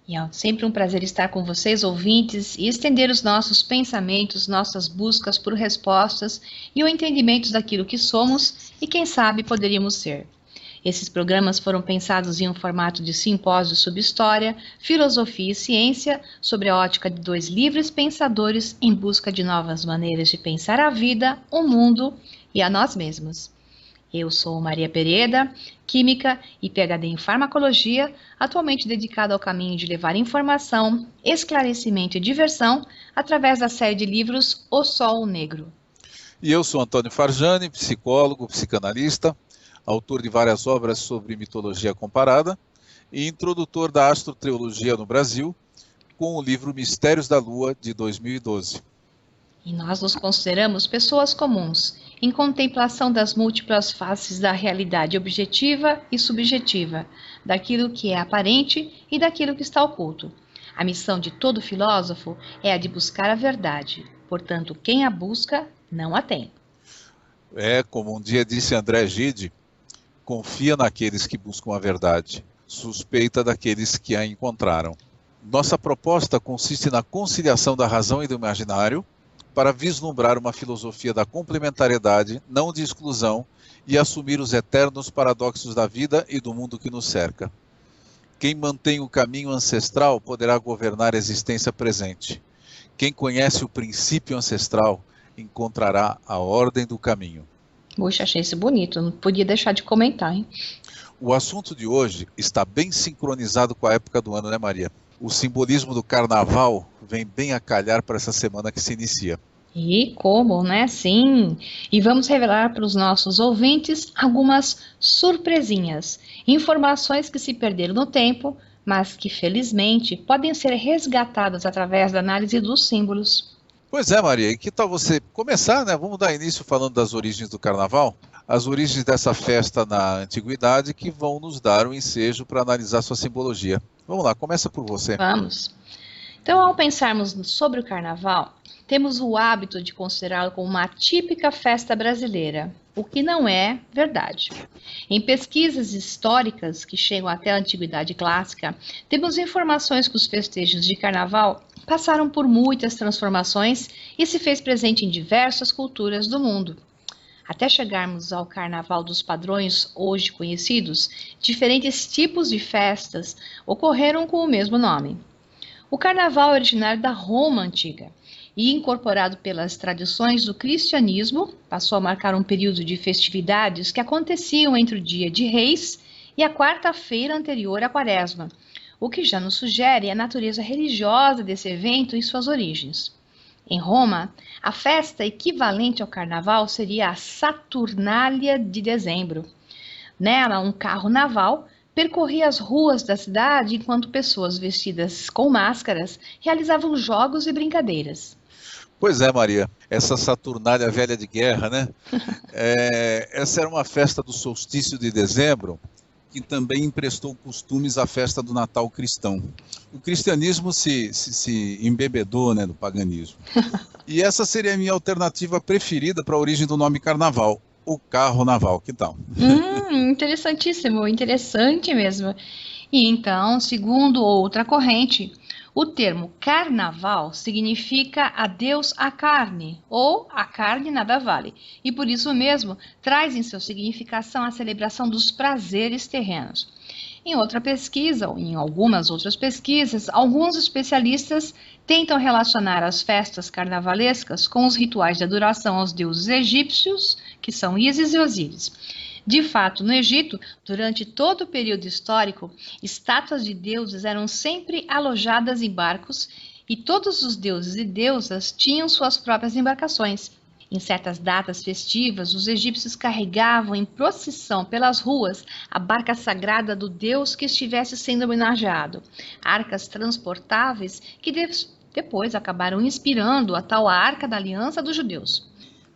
E é sempre um prazer estar com vocês, ouvintes, e estender os nossos pensamentos, nossas buscas por respostas e o entendimento daquilo que somos e, quem sabe, poderíamos ser. Esses programas foram pensados em um formato de simpósio sobre história, filosofia e ciência, sobre a ótica de dois livres pensadores em busca de novas maneiras de pensar a vida, o mundo e a nós mesmos. Eu sou Maria Pereda, química e PhD em farmacologia, atualmente dedicada ao caminho de levar informação, esclarecimento e diversão através da série de livros O Sol Negro. E eu sou Antônio Farjani, psicólogo, psicanalista, autor de várias obras sobre mitologia comparada e introdutor da astroteologia no Brasil, com o livro Mistérios da Lua, de 2012. E nós nos consideramos pessoas comuns, em contemplação das múltiplas faces da realidade objetiva e subjetiva, daquilo que é aparente e daquilo que está oculto. A missão de todo filósofo é a de buscar a verdade, portanto, quem a busca não a tem. Como um dia disse André Gide, confia naqueles que buscam a verdade, suspeita daqueles que a encontraram. Nossa proposta consiste na conciliação da razão e do imaginário, para vislumbrar uma filosofia da complementariedade, não de exclusão, e assumir os eternos paradoxos da vida e do mundo que nos cerca. Quem mantém o caminho ancestral poderá governar a existência presente. Quem conhece o princípio ancestral encontrará a ordem do caminho. Puxa, achei isso bonito, não podia deixar de comentar, hein? O assunto de hoje está bem sincronizado com a época do ano, né, Maria? O simbolismo do carnaval vem bem a calhar para essa semana que se inicia. E como, né? Sim. E vamos revelar para os nossos ouvintes algumas surpresinhas, informações que se perderam no tempo, mas que felizmente podem ser resgatadas através da análise dos símbolos. Pois é, Maria, e que tal você começar, né? Vamos dar início falando das origens do carnaval? As origens dessa festa na antiguidade que vão nos dar um ensejo para analisar sua simbologia. Vamos lá, começa por você. Vamos. Então, ao pensarmos sobre o carnaval, temos o hábito de considerá-lo como uma típica festa brasileira, o que não é verdade. Em pesquisas históricas que chegam até a antiguidade clássica, temos informações que os festejos de carnaval passaram por muitas transformações e se fez presente em diversas culturas do mundo. Até chegarmos ao carnaval dos padrões hoje conhecidos, diferentes tipos de festas ocorreram com o mesmo nome. O carnaval é originário da Roma antiga e, incorporado pelas tradições do cristianismo, passou a marcar um período de festividades que aconteciam entre o dia de Reis e a quarta-feira anterior à Quaresma, o que já nos sugere a natureza religiosa desse evento e suas origens. Em Roma, a festa equivalente ao carnaval seria a Saturnália de dezembro. Nela, um carro naval percorria as ruas da cidade enquanto pessoas vestidas com máscaras realizavam jogos e brincadeiras. Pois é, Maria, essa Saturnália velha de guerra, né? Essa era uma festa do solstício de dezembro, que também emprestou costumes à festa do Natal cristão. O cristianismo se embebedou, né, do paganismo. E essa seria a minha alternativa preferida para a origem do nome carnaval, o carro naval. Que tal? Interessantíssimo, interessante mesmo. E então, segundo outra corrente, o termo carnaval significa adeus à carne, ou a carne nada vale, e por isso mesmo traz em sua significação a celebração dos prazeres terrenos. Em outra pesquisa, ou em algumas outras pesquisas, alguns especialistas tentam relacionar as festas carnavalescas com os rituais de adoração aos deuses egípcios, que são Ísis e Osíris. De fato, no Egito, durante todo o período histórico, estátuas de deuses eram sempre alojadas em barcos e todos os deuses e deusas tinham suas próprias embarcações. Em certas datas festivas, os egípcios carregavam em procissão pelas ruas a barca sagrada do deus que estivesse sendo homenageado, arcas transportáveis que depois acabaram inspirando a tal Arca da Aliança dos judeus.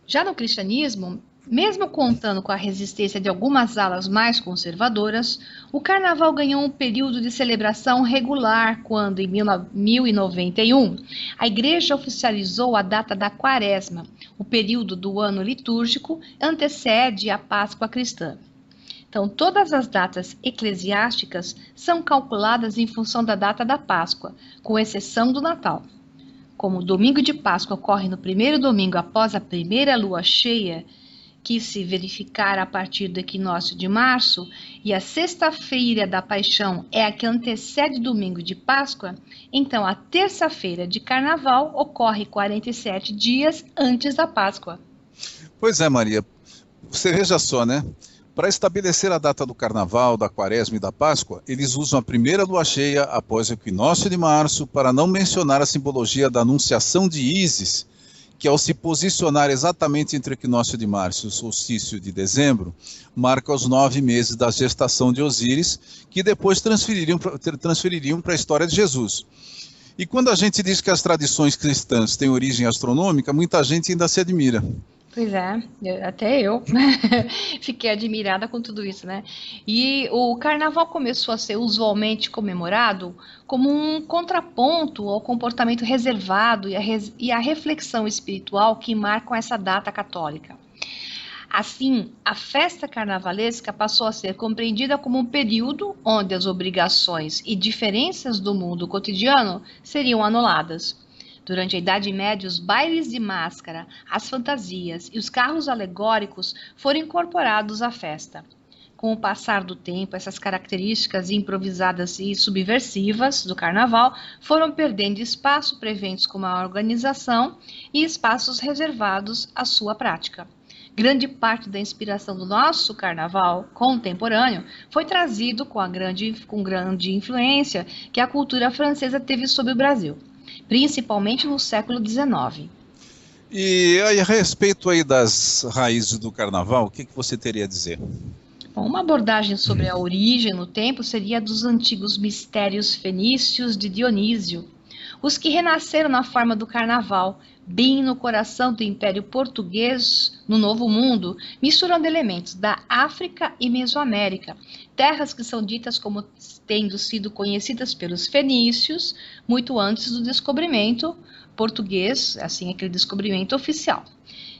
Já no cristianismo, mesmo contando com a resistência de algumas alas mais conservadoras, o carnaval ganhou um período de celebração regular quando, em 1091, a Igreja oficializou a data da Quaresma. O período do ano litúrgico antecede a Páscoa cristã. Então, todas as datas eclesiásticas são calculadas em função da data da Páscoa, com exceção do Natal. Como o domingo de Páscoa ocorre no primeiro domingo após a primeira lua cheia, que se verificar a partir do equinócio de março, e a sexta-feira da Paixão é a que antecede o domingo de Páscoa, então a terça-feira de Carnaval ocorre 47 dias antes da Páscoa. Pois é, Maria. Você veja só, né? Para estabelecer a data do Carnaval, da Quaresma e da Páscoa, eles usam a primeira lua cheia após o equinócio de março, para não mencionar a simbologia da anunciação de Ísis, que ao se posicionar exatamente entre o equinócio de março e o solstício de dezembro, marca os 9 meses da gestação de Osíris, que depois transfeririam para a história de Jesus. E quando a gente diz que as tradições cristãs têm origem astronômica, muita gente ainda se admira. Pois é, até eu fiquei admirada com tudo isso, né? E o Carnaval começou a ser usualmente comemorado como um contraponto ao comportamento reservado e à reflexão espiritual que marcam essa data católica. Assim, a festa carnavalesca passou a ser compreendida como um período onde as obrigações e diferenças do mundo cotidiano seriam anuladas. Durante a Idade Média, os bailes de máscara, as fantasias e os carros alegóricos foram incorporados à festa. Com o passar do tempo, essas características improvisadas e subversivas do carnaval foram perdendo espaço para eventos com maior organização e espaços reservados à sua prática. Grande parte da inspiração do nosso carnaval contemporâneo foi trazido com grande influência que a cultura francesa teve sobre o Brasil, principalmente no século XIX. E a respeito aí das raízes do carnaval, o que você teria a dizer? Bom, uma abordagem sobre a origem no tempo seria a dos antigos mistérios fenícios de Dionísio, os que renasceram na forma do carnaval, bem no coração do Império Português, no Novo Mundo, misturando elementos da África e Mesoamérica, terras que são ditas como tendo sido conhecidas pelos fenícios muito antes do descobrimento português, assim, aquele descobrimento oficial.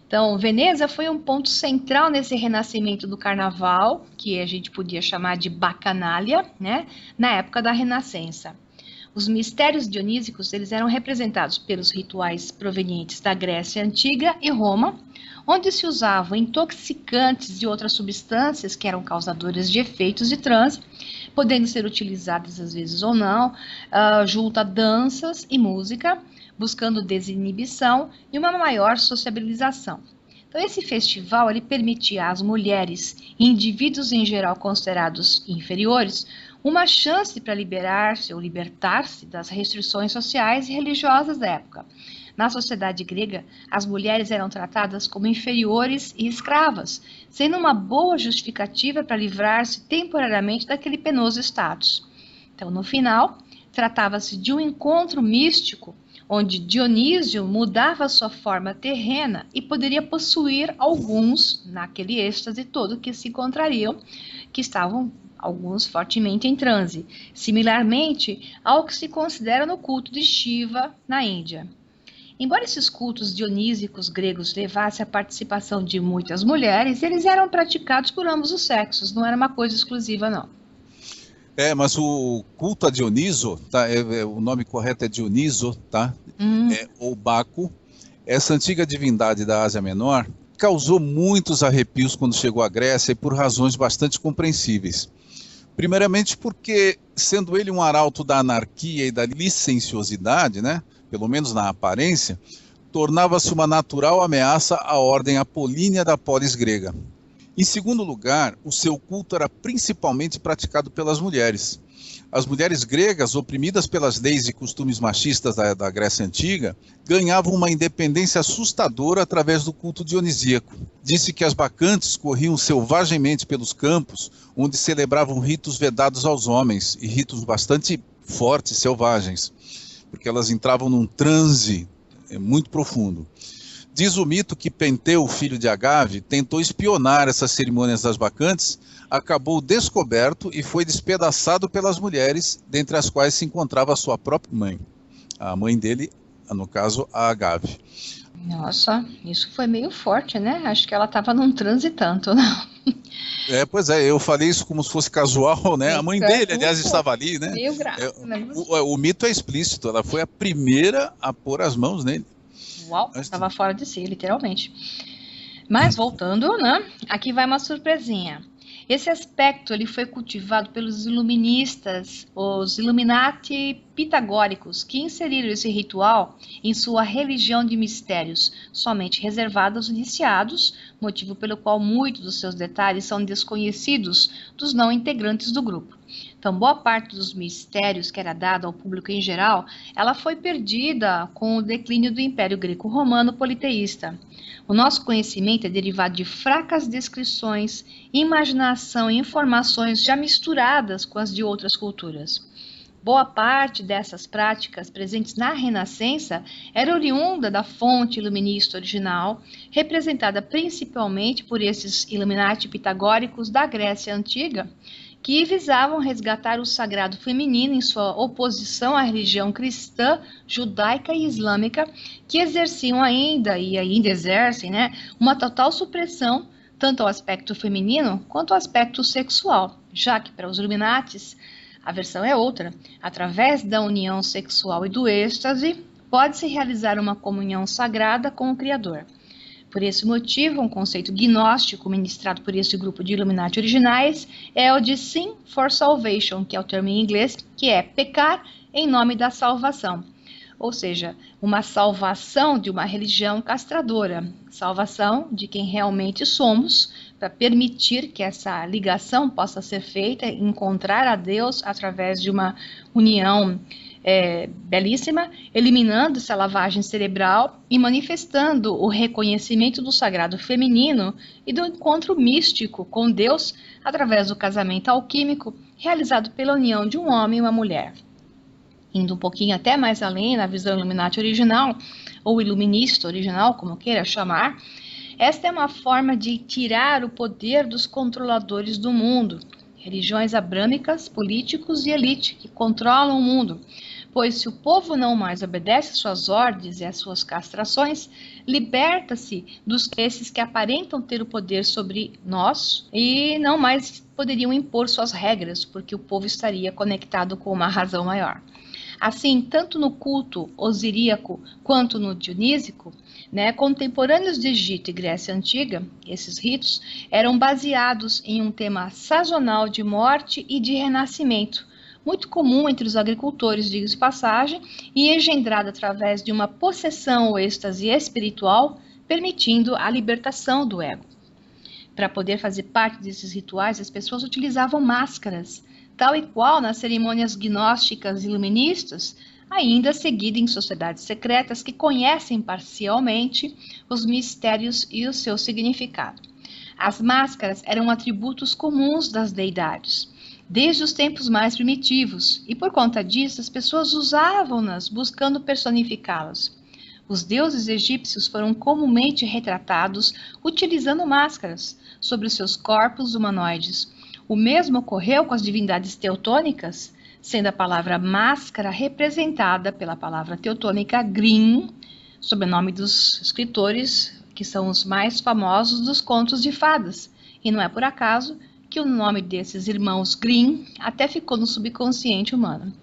Então, Veneza foi um ponto central nesse renascimento do carnaval, que a gente podia chamar de bacanália, né, na época da Renascença. Os mistérios dionísicos, eles eram representados pelos rituais provenientes da Grécia Antiga e Roma, onde se usavam intoxicantes e outras substâncias que eram causadores de efeitos de transe, podendo ser utilizadas às vezes ou não, junto a danças e música, buscando desinibição e uma maior sociabilização. Então, esse festival ele permitia às mulheres e indivíduos em geral considerados inferiores uma chance para liberar-se ou libertar-se das restrições sociais e religiosas da época. Na sociedade grega, as mulheres eram tratadas como inferiores e escravas, sendo uma boa justificativa para livrar-se temporariamente daquele penoso status. Então, no final, tratava-se de um encontro místico, onde Dionísio mudava sua forma terrena e poderia possuir alguns, naquele êxtase todo, que se encontrariam, que estavam alguns fortemente em transe, similarmente ao que se considera no culto de Shiva na Índia. Embora esses cultos dionísicos gregos levassem a participação de muitas mulheres, eles eram praticados por ambos os sexos, não era uma coisa exclusiva, não. Mas o culto a Dioniso, tá? O nome correto é Dioniso, tá? Ou Baco, essa antiga divindade da Ásia Menor, causou muitos arrepios quando chegou à Grécia e por razões bastante compreensíveis. Primeiramente porque, sendo ele um arauto da anarquia e da licenciosidade, né, pelo menos na aparência, tornava-se uma natural ameaça à ordem apolínea da polis grega. Em segundo lugar, o seu culto era principalmente praticado pelas mulheres. As mulheres gregas, oprimidas pelas leis e costumes machistas da Grécia Antiga, ganhavam uma independência assustadora através do culto dionisíaco. Disse que as bacantes corriam selvagemente pelos campos, onde celebravam ritos vedados aos homens, e ritos bastante fortes, selvagens, porque elas entravam num transe muito profundo. Diz o mito que Penteu, filho de Agave, tentou espionar essas cerimônias das bacantes, acabou descoberto e foi despedaçado pelas mulheres, dentre as quais se encontrava a sua própria mãe. A mãe dele, no caso, a Agave. Nossa, isso foi meio forte, né? Acho que ela estava num transe tanto, não? Pois é, eu falei isso como se fosse casual, né? A mãe dele, aliás, Muito, estava ali, né? meio grave, É, né? o mito é explícito, ela foi a primeira a pôr as mãos nele. Uau, estava fora de si, literalmente. Mas voltando, né? Aqui vai uma surpresinha. Esse aspecto ele foi cultivado pelos iluministas, os Illuminati pitagóricos, que inseriram esse ritual em sua religião de mistérios, somente reservada aos iniciados, motivo pelo qual muitos dos seus detalhes são desconhecidos dos não integrantes do grupo. Então, boa parte dos mistérios que era dada ao público em geral, ela foi perdida com o declínio do Império Greco-Romano politeísta. O nosso conhecimento é derivado de fracas descrições, imaginação e informações já misturadas com as de outras culturas. Boa parte dessas práticas presentes na Renascença era oriunda da fonte iluminista original, representada principalmente por esses Illuminati pitagóricos da Grécia Antiga, que visavam resgatar o sagrado feminino em sua oposição à religião cristã, judaica e islâmica, que exerciam ainda e ainda exercem, né, uma total supressão tanto ao aspecto feminino quanto ao aspecto sexual, já que para os Illuminatis a versão é outra. Através da união sexual e do êxtase, pode-se realizar uma comunhão sagrada com o Criador. Por esse motivo, um conceito gnóstico ministrado por esse grupo de Illuminati originais é o de Sin for Salvation, que é o termo em inglês, que é pecar em nome da salvação. Ou seja, uma salvação de uma religião castradora, salvação de quem realmente somos, para permitir que essa ligação possa ser feita, encontrar a Deus através de uma união belíssima, eliminando essa lavagem cerebral e manifestando o reconhecimento do sagrado feminino e do encontro místico com Deus através do casamento alquímico realizado pela união de um homem e uma mulher. Indo um pouquinho até mais além na visão Illuminati original, ou iluminista original, como queira chamar, esta é uma forma de tirar o poder dos controladores do mundo, religiões abrâmicas, políticos e elite que controlam o mundo, pois se o povo não mais obedece às suas ordens e às suas castrações, liberta-se dos esses que aparentam ter o poder sobre nós e não mais poderiam impor suas regras, porque o povo estaria conectado com uma razão maior. Assim, tanto no culto osiríaco quanto no dionísico, contemporâneos de Egito e Grécia Antiga, esses ritos eram baseados em um tema sazonal de morte e de renascimento, muito comum entre os agricultores, diga-se de passagem, e engendrado através de uma possessão ou êxtase espiritual, permitindo a libertação do ego. Para poder fazer parte desses rituais, as pessoas utilizavam máscaras, tal e qual nas cerimônias gnósticas e iluministas, ainda seguida em sociedades secretas que conhecem parcialmente os mistérios e o seu significado. As máscaras eram atributos comuns das deidades, desde os tempos mais primitivos, e por conta disso as pessoas usavam-nas buscando personificá-las. Os deuses egípcios foram comumente retratados utilizando máscaras sobre os seus corpos humanoides. O mesmo ocorreu com as divindades teutônicas, sendo a palavra máscara representada pela palavra teutônica Grimm, sobrenome dos escritores que são os mais famosos dos contos de fadas. E não é por acaso que o nome desses irmãos Grimm até ficou no subconsciente humano.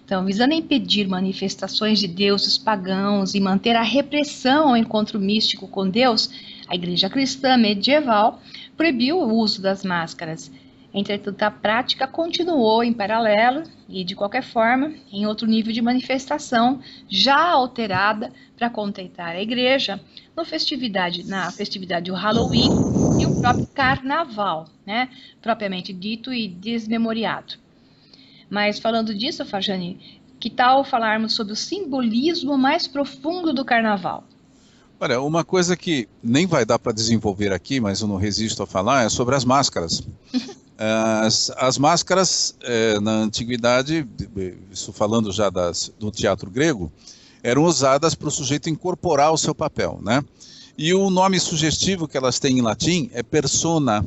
Então, visando impedir manifestações de deuses pagãos e manter a repressão ao encontro místico com Deus, a Igreja Cristã medieval proibiu o uso das máscaras. Entretanto, a prática continuou em paralelo e, de qualquer forma, em outro nível de manifestação, já alterada para contentar a Igreja na festividade do Halloween e o próprio Carnaval, propriamente dito e desmemoriado. Mas falando disso, Fajani, que tal falarmos sobre o simbolismo mais profundo do Carnaval? Olha, uma coisa que nem vai dar para desenvolver aqui, mas eu não resisto a falar, é sobre as máscaras. As máscaras, na antiguidade, isso falando já do teatro grego, eram usadas para o sujeito incorporar o seu papel, né? E o nome sugestivo que elas têm em latim é persona,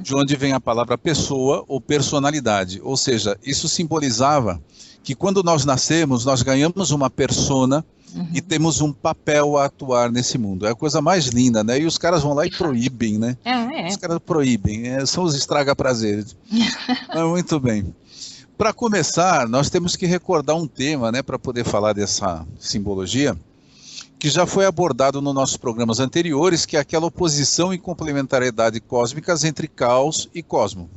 de onde vem a palavra pessoa ou personalidade. Ou seja, isso simbolizava que quando nós nascemos, nós ganhamos uma persona e temos um papel a atuar nesse mundo. É a coisa mais linda, né? E os caras vão lá e proíbem, né? Os caras proíbem, são os estraga-prazeres. Muito bem. Para começar, nós temos que recordar um tema, né, para poder falar dessa simbologia, que já foi abordado nos nossos programas anteriores, que é aquela oposição e complementariedade cósmicas entre caos e cosmo.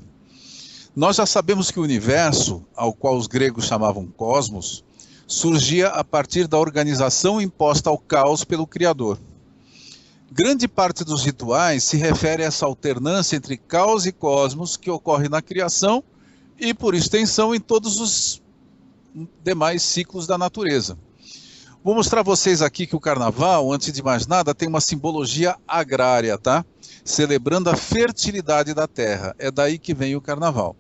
Nós já sabemos que o universo, ao qual os gregos chamavam cosmos, surgia a partir da organização imposta ao caos pelo Criador. Grande parte dos rituais se refere a essa alternância entre caos e cosmos que ocorre na criação e, por extensão, em todos os demais ciclos da natureza. Vou mostrar a vocês aqui que o carnaval, antes de mais nada, tem uma simbologia agrária, tá? Celebrando a fertilidade da terra. É daí que vem o carnaval.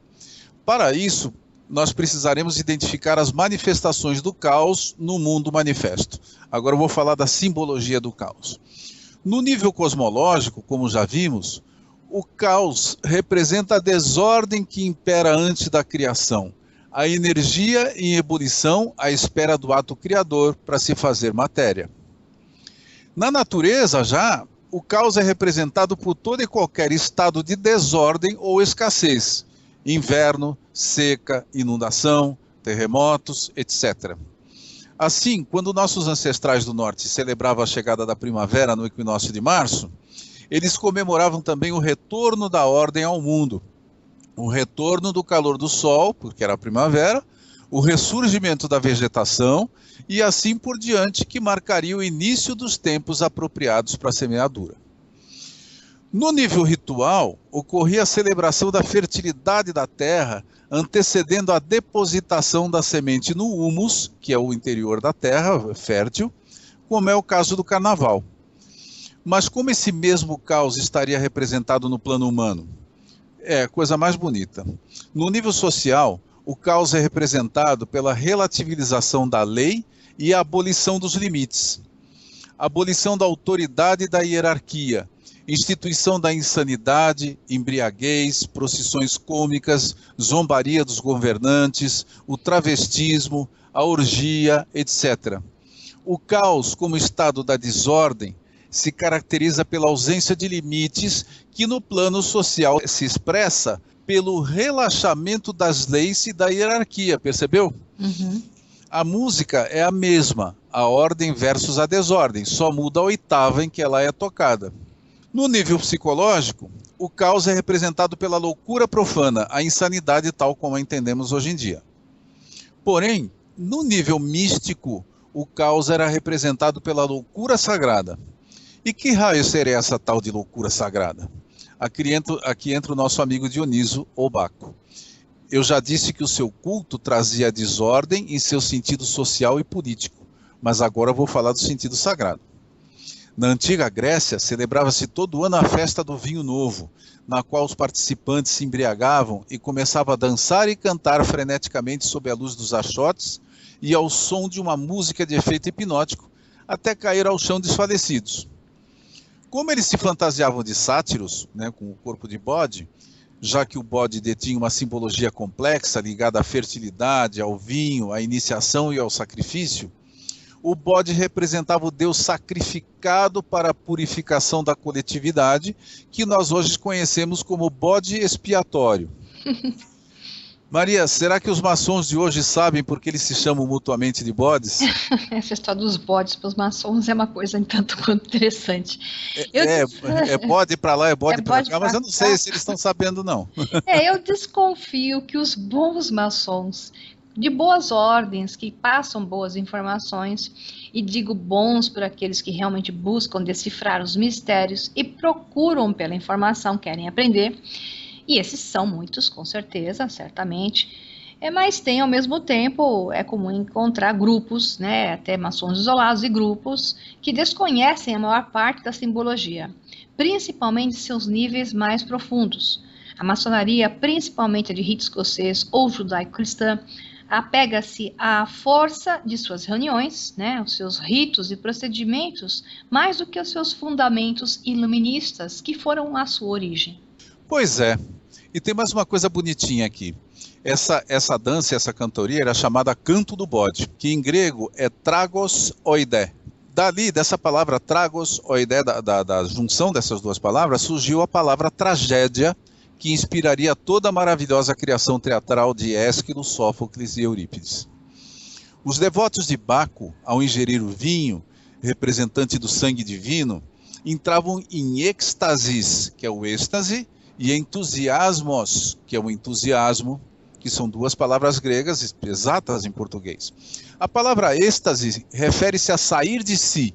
Para isso, nós precisaremos identificar as manifestações do caos no mundo manifesto. Agora eu vou falar da simbologia do caos. No nível cosmológico, como já vimos, o caos representa a desordem que impera antes da criação, a energia em ebulição à espera do ato criador para se fazer matéria. Na natureza, já, o caos é representado por todo e qualquer estado de desordem ou escassez, inverno, seca, inundação, terremotos, etc. Assim, quando nossos ancestrais do norte celebravam a chegada da primavera no equinócio de março, eles comemoravam também o retorno da ordem ao mundo, o retorno do calor do sol, porque era a primavera, o ressurgimento da vegetação e assim por diante, que marcaria o início dos tempos apropriados para a semeadura. No nível ritual, ocorria a celebração da fertilidade da terra, antecedendo a depositação da semente no humus, que é o interior da terra, fértil, como é o caso do carnaval. Mas como esse mesmo caos estaria representado no plano humano? É a coisa mais bonita. No nível social, o caos é representado pela relativização da lei e a abolição dos limites. A abolição da autoridade e da hierarquia, instituição da insanidade, embriaguez, procissões cômicas, zombaria dos governantes, o travestismo, a orgia, etc. O caos, como estado da desordem, se caracteriza pela ausência de limites que no plano social se expressa pelo relaxamento das leis e da hierarquia, percebeu? A música é a mesma, a ordem versus a desordem, só muda a oitava em que ela é tocada. No nível psicológico, o caos é representado pela loucura profana, a insanidade tal como a entendemos hoje em dia. Porém, no nível místico, o caos era representado pela loucura sagrada. E que raio seria essa tal de loucura sagrada? Aqui entra o nosso amigo Dioniso, ou Baco. Eu já disse que o seu culto trazia desordem em seu sentido social e político, mas agora vou falar do sentido sagrado. Na antiga Grécia, celebrava-se todo ano a festa do vinho novo, na qual os participantes se embriagavam e começavam a dançar e cantar freneticamente sob a luz dos achotes e ao som de uma música de efeito hipnótico, até cair ao chão desfalecidos. Como eles se fantasiavam de sátiros, né, com o corpo de bode, já que o bode detinha uma simbologia complexa ligada à fertilidade, ao vinho, à iniciação e ao sacrifício, o bode representava o Deus sacrificado para a purificação da coletividade, que nós hoje conhecemos como bode expiatório. Maria, será que os maçons de hoje sabem por que eles se chamam mutuamente de bodes? Essa história dos bodes para os maçons é uma coisa tanto quanto interessante. É bode para lá, é bode para cá, mas eu não sei se eles estão sabendo, não. Eu desconfio que os bons maçons, de boas ordens, que passam boas informações, e digo bons por aqueles que realmente buscam decifrar os mistérios e procuram pela informação, querem aprender, e esses são muitos, com certeza, certamente, mas tem ao mesmo tempo, é comum encontrar grupos, né, até maçons isolados e grupos, que desconhecem a maior parte da simbologia, principalmente seus níveis mais profundos. A maçonaria, principalmente a de rito escocês ou judaico-cristã, apega-se à força de suas reuniões, né, os seus ritos e procedimentos, mais do que aos seus fundamentos iluministas, que foram a sua origem. Pois é. E tem mais uma coisa bonitinha aqui. Essa dança, essa cantoria era chamada Canto do Bode, que em grego é tragos oidé. Dali, dessa palavra tragos oidé, da junção dessas duas palavras, surgiu a palavra tragédia, que inspiraria toda a maravilhosa criação teatral de Ésquilo, Sófocles e Eurípides. Os devotos de Baco, ao ingerir o vinho, representante do sangue divino, entravam em êxtasis, que é o êxtase, e entusiasmos, que é o entusiasmo, que são duas palavras gregas exatas em português. A palavra êxtase refere-se a sair de si,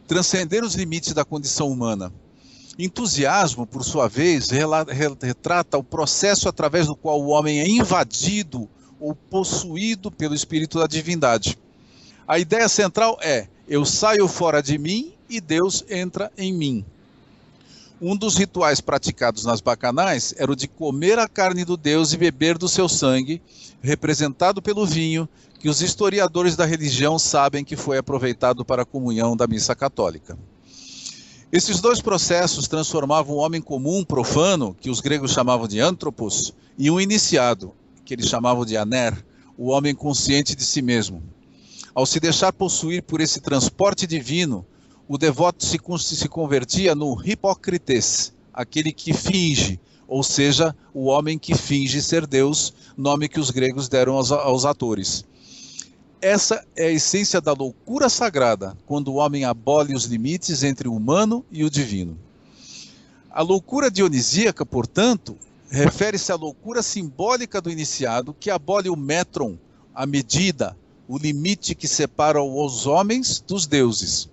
transcender os limites da condição humana. Entusiasmo, por sua vez, retrata o processo através do qual o homem é invadido ou possuído pelo espírito da divindade. A ideia central é: eu saio fora de mim e Deus entra em mim. Um dos rituais praticados nas bacanais era o de comer a carne do Deus e beber do seu sangue, representado pelo vinho, que os historiadores da religião sabem que foi aproveitado para a comunhão da missa católica. Esses dois processos transformavam o homem comum, profano, que os gregos chamavam de antropos, em um iniciado, que eles chamavam de aner, o homem consciente de si mesmo. Ao se deixar possuir por esse transporte divino, o devoto se convertia no hipócrites, aquele que finge, ou seja, o homem que finge ser Deus, nome que os gregos deram aos atores. Essa é a essência da loucura sagrada, quando o homem abole os limites entre o humano e o divino. A loucura dionisíaca, portanto, refere-se à loucura simbólica do iniciado, que abole o metron, a medida, o limite que separa os homens dos deuses.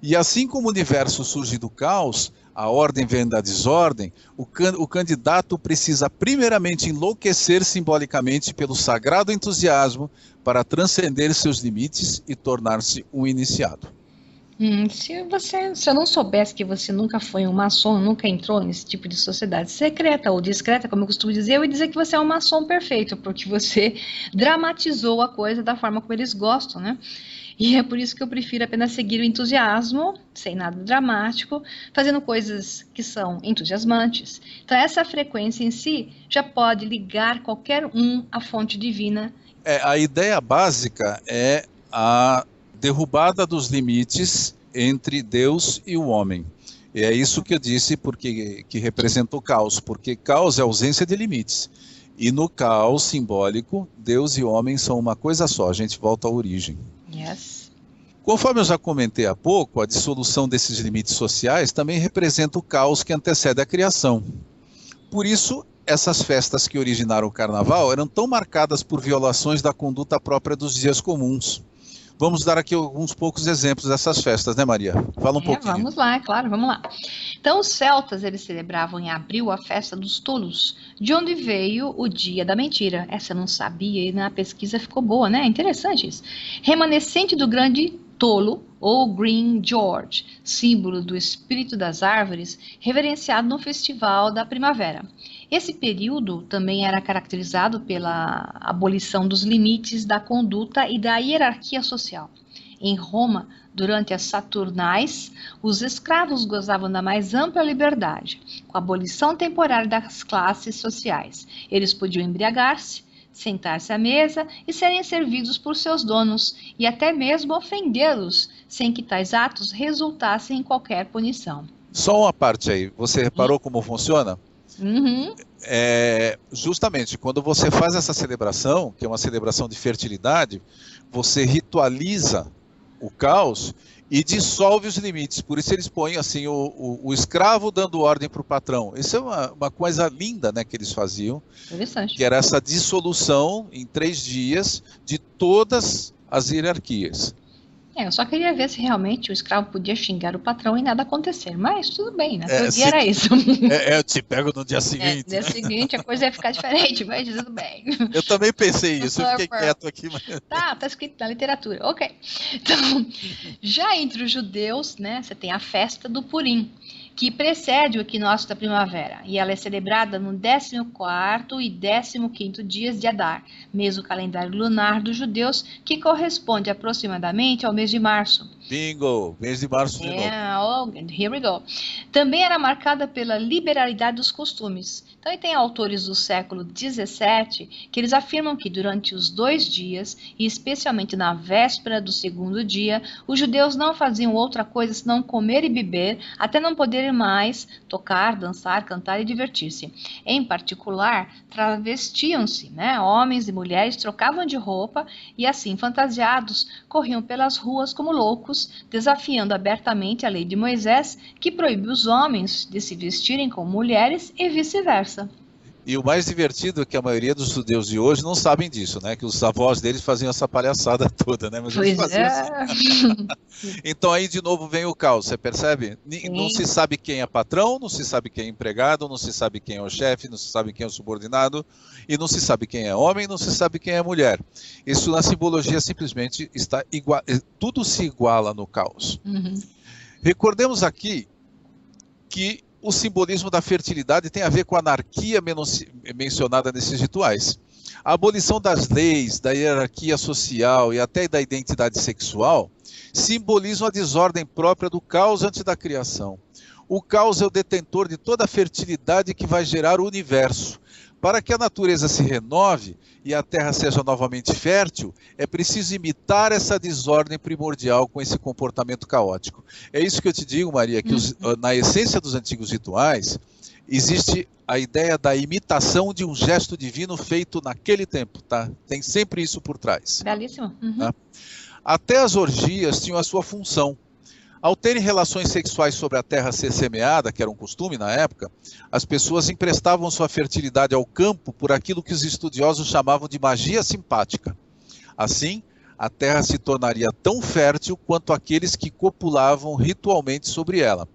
E assim como o universo surge do caos, a ordem vem da desordem, o candidato precisa primeiramente enlouquecer simbolicamente pelo sagrado entusiasmo para transcender seus limites e tornar-se um iniciado. Se eu não soubesse que você nunca foi um maçom, nunca entrou nesse tipo de sociedade secreta ou discreta, como eu costumo dizer, eu ia dizer que você é um maçom perfeito, porque você dramatizou a coisa da forma como eles gostam, né? E é por isso que eu prefiro apenas seguir o entusiasmo, sem nada dramático, fazendo coisas que são entusiasmantes. Então, essa frequência em si já pode ligar qualquer um à fonte divina. A ideia básica é a derrubada dos limites entre Deus e o homem. E é isso que eu disse que representa o caos, porque caos é ausência de limites. E no caos simbólico, Deus e homem são uma coisa só, a gente volta à origem. Yes. Conforme eu já comentei há pouco, a dissolução desses limites sociais também representa o caos que antecede a criação. Por isso, essas festas que originaram o carnaval eram tão marcadas por violações da conduta própria dos dias comuns. Vamos dar aqui alguns poucos exemplos dessas festas, né, Maria? Fala um pouquinho. Vamos lá, claro, vamos lá. Então, os celtas, eles celebravam em abril a festa dos tolos, de onde veio o dia da mentira. Essa eu não sabia e na pesquisa ficou boa, né? Interessante isso. Remanescente do grande tolo, ou Green George, símbolo do espírito das árvores, reverenciado no festival da primavera. Esse período também era caracterizado pela abolição dos limites da conduta e da hierarquia social. Em Roma, durante as Saturnais, os escravos gozavam da mais ampla liberdade, com a abolição temporária das classes sociais. Eles podiam embriagar-se, sentar-se à mesa e serem servidos por seus donos, e até mesmo ofendê-los, sem que tais atos resultassem em qualquer punição. Só uma parte aí, você reparou como funciona? Uhum. Justamente, quando você faz essa celebração, que é uma celebração de fertilidade, você ritualiza o caos e dissolve os limites. Por isso eles põem assim o escravo dando ordem para o patrão. Isso é uma coisa linda, né, que eles faziam. Interessante. Que era essa dissolução em 3 dias de todas as hierarquias. Eu só queria ver se realmente o escravo podia xingar o patrão e nada acontecer. Mas tudo bem, né? Todo dia era isso. Eu te pego no dia seguinte. No dia seguinte a coisa ia ficar diferente, mas tudo bem. Eu também pensei isso, eu fiquei quieto aqui. Mas... Tá escrito na literatura. Ok. Então, já entre os judeus, né, você tem a festa do Purim, que precede o equinócio da primavera, e ela é celebrada no 14º e 15º dias de Adar, mês do calendário lunar dos judeus, que corresponde aproximadamente ao mês de março. Bingo! Mês de março de novo. Here we go. Também era marcada pela liberalidade dos costumes. Então, e tem autores do século XVII que eles afirmam que durante os 2 dias, e especialmente na véspera do segundo dia, os judeus não faziam outra coisa senão comer e beber, até não poderem mais tocar, dançar, cantar e divertir-se. Em particular, travestiam-se, né? Homens e mulheres trocavam de roupa e, assim fantasiados, corriam pelas ruas como loucos, desafiando abertamente a lei de Moisés, que proíbe os homens de se vestirem como mulheres e vice-versa. E o mais divertido é que a maioria dos judeus de hoje não sabem disso, né? Que os avós deles faziam essa palhaçada toda, né? Mas eles faziam assim. Então aí de novo vem o caos, você percebe? Não se sabe quem é patrão, não se sabe quem é empregado, não se sabe quem é o chefe, não se sabe quem é o subordinado, e não se sabe quem é homem, não se sabe quem é mulher. Isso na simbologia simplesmente está igual, tudo se iguala no caos. Recordemos aqui que o simbolismo da fertilidade tem a ver com a anarquia mencionada nesses rituais. A abolição das leis, da hierarquia social e até da identidade sexual simbolizam a desordem própria do caos antes da criação. O caos é o detentor de toda a fertilidade que vai gerar o universo. Para que a natureza se renove e a terra seja novamente fértil, é preciso imitar essa desordem primordial com esse comportamento caótico. É isso que eu te digo, Maria, que na essência dos antigos rituais, existe a ideia da imitação de um gesto divino feito naquele tempo, tá? Tem sempre isso por trás. Belíssimo. Tá? Até as orgias tinham a sua função. Ao terem relações sexuais sobre a terra ser semeada, que era um costume na época, as pessoas emprestavam sua fertilidade ao campo por aquilo que os estudiosos chamavam de magia simpática. Assim, a terra se tornaria tão fértil quanto aqueles que copulavam ritualmente sobre ela.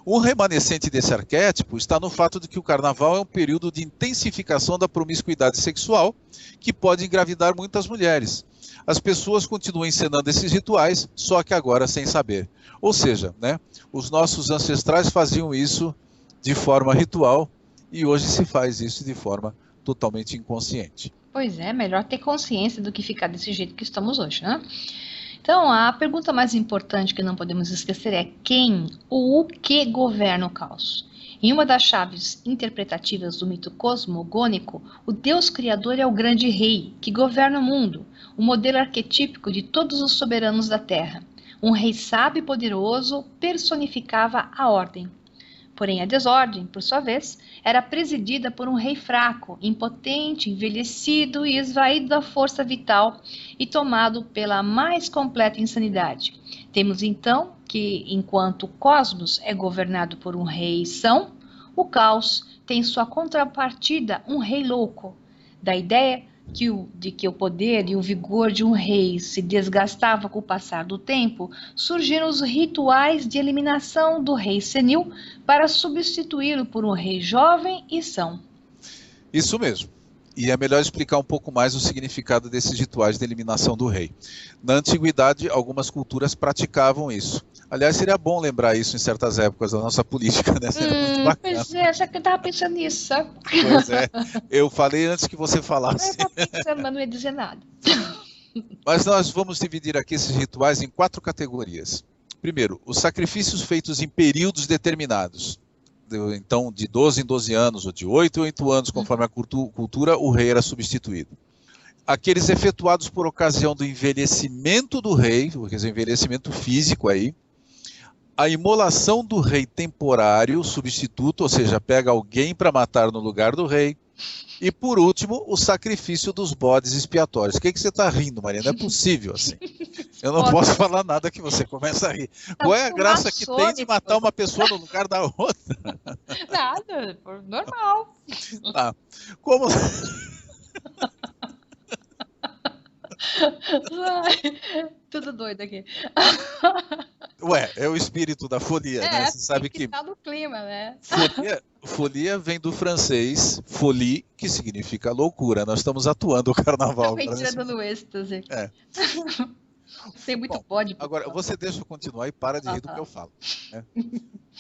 Um remanescente desse arquétipo está no fato de que o carnaval é um período de intensificação da promiscuidade sexual que pode engravidar muitas mulheres. As pessoas continuam encenando esses rituais, só que agora sem saber. Ou seja, né, os nossos ancestrais faziam isso de forma ritual e hoje se faz isso de forma totalmente inconsciente. Pois é, melhor ter consciência do que ficar desse jeito que estamos hoje, né? Então, a pergunta mais importante que não podemos esquecer é quem ou o que governa o caos? Em uma das chaves interpretativas do mito cosmogônico, o Deus Criador é o grande rei que governa o mundo, o modelo arquetípico de todos os soberanos da Terra. Um rei sábio e poderoso personificava a ordem. Porém, a desordem, por sua vez, era presidida por um rei fraco, impotente, envelhecido e esvaído da força vital e tomado pela mais completa insanidade. Temos então que, enquanto o cosmos é governado por um rei são, o caos tem sua contrapartida um rei louco. Da ideia de que o poder e o vigor de um rei se desgastava com o passar do tempo, surgiram os rituais de eliminação do rei senil para substituí-lo por um rei jovem e são. Isso mesmo. E é melhor explicar um pouco mais o significado desses rituais de eliminação do rei. Na antiguidade, algumas culturas praticavam isso. Aliás, seria bom lembrar isso em certas épocas da nossa política, né? Seria muito bacana. Pois é, só que eu estava pensando nisso, sabe? Pois é, eu falei antes que você falasse. Eu estava pensando, mas não ia dizer nada. Mas nós vamos dividir aqui esses rituais em 4 categorias. Primeiro, os sacrifícios feitos em períodos determinados. Então, de 12 em 12 anos, ou de 8 em 8 anos, conforme a cultura, o rei era substituído. Aqueles efetuados por ocasião do envelhecimento do rei, quer dizer, envelhecimento físico aí. A imolação do rei temporário, substituto, ou seja, pega alguém para matar no lugar do rei. E, por último, o sacrifício dos bodes expiatórios. O que você está rindo, Maria? Não é possível assim. Eu não posso falar nada que você começa a rir. Qual é a graça que tem de matar uma pessoa no lugar da outra? Nada, normal. Tá. Como... Ai, tudo doido aqui. Ué, é o espírito da folia, né? Você sabe que tá no clima, né? Folia vem do francês folie, que significa loucura. Nós estamos atuando o carnaval. Entrando no êxtase. É. Tem muito bode. Agora, você deixa eu continuar e para de rir do que eu falo. Né?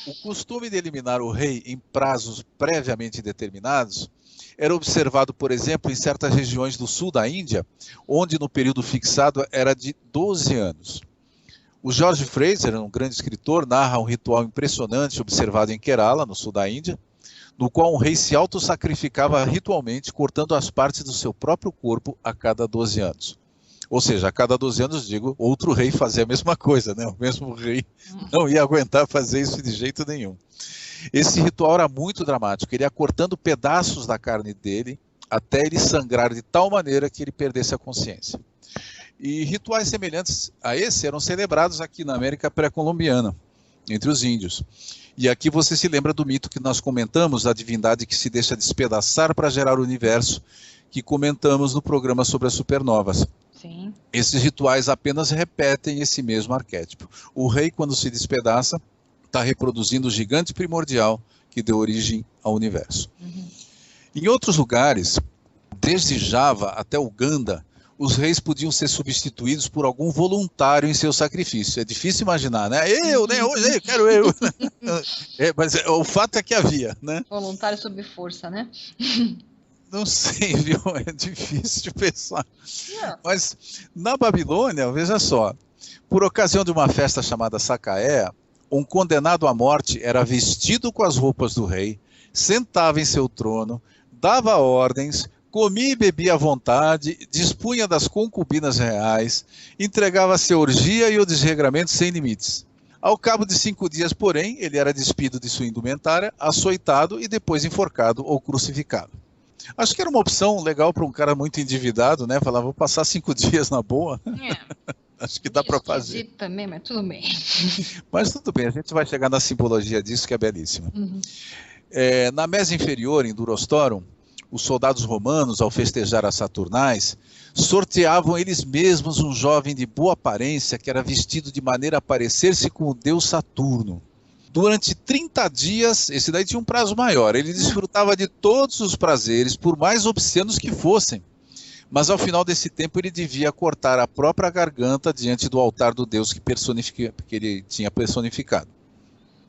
O costume de eliminar o rei em prazos previamente determinados era observado, por exemplo, em certas regiões do sul da Índia, onde no período fixado era de 12 anos. O George Fraser, um grande escritor, narra um ritual impressionante observado em Kerala, no sul da Índia. no qual um rei se auto-sacrificava ritualmente, cortando as partes do seu próprio corpo a cada 12 anos. Ou seja, a cada 12 anos, digo, outro rei fazia a mesma coisa, né? O mesmo rei não ia aguentar fazer isso de jeito nenhum. Esse ritual era muito dramático, ele ia cortando pedaços da carne dele até ele sangrar de tal maneira que ele perdesse a consciência. E rituais semelhantes a esse eram celebrados aqui na América pré-colombiana, entre os índios. E aqui você se lembra do mito que nós comentamos, da divindade que se deixa despedaçar para gerar o universo, que comentamos no programa sobre as supernovas. Sim. Esses rituais apenas repetem esse mesmo arquétipo. O rei, quando se despedaça, está reproduzindo o gigante primordial que deu origem ao universo. Em outros lugares, desde Java até Uganda, os reis podiam ser substituídos por algum voluntário em seu sacrifício. É difícil imaginar, né? Hoje eu quero eu. Mas o fato é que havia, né? Voluntário sob força, né? Não sei, viu? É difícil de pensar. Mas na Babilônia, veja só, por ocasião de uma festa chamada Sacaea, um condenado à morte era vestido com as roupas do rei, sentava em seu trono, dava ordens, comia e bebia à vontade, dispunha das concubinas reais, entregava-se à orgia e ao desregramento sem limites. Ao cabo de 5 dias, porém, ele era despido de sua indumentária, açoitado e depois enforcado ou crucificado. Acho que era uma opção legal para um cara muito endividado, né? Falar, vou passar 5 dias na boa. Acho que dá para fazer. Também, mas tudo bem. Mas tudo bem, a gente vai chegar na simbologia disso, que é belíssima. Na mesa inferior, em Durostorum, os soldados romanos, ao festejar as Saturnais, sorteavam eles mesmos um jovem de boa aparência que era vestido de maneira a parecer-se com o deus Saturno. Durante 30 dias, esse daí tinha um prazo maior, ele desfrutava de todos os prazeres, por mais obscenos que fossem. Mas ao final desse tempo ele devia cortar a própria garganta diante do altar do deus que ele tinha personificado.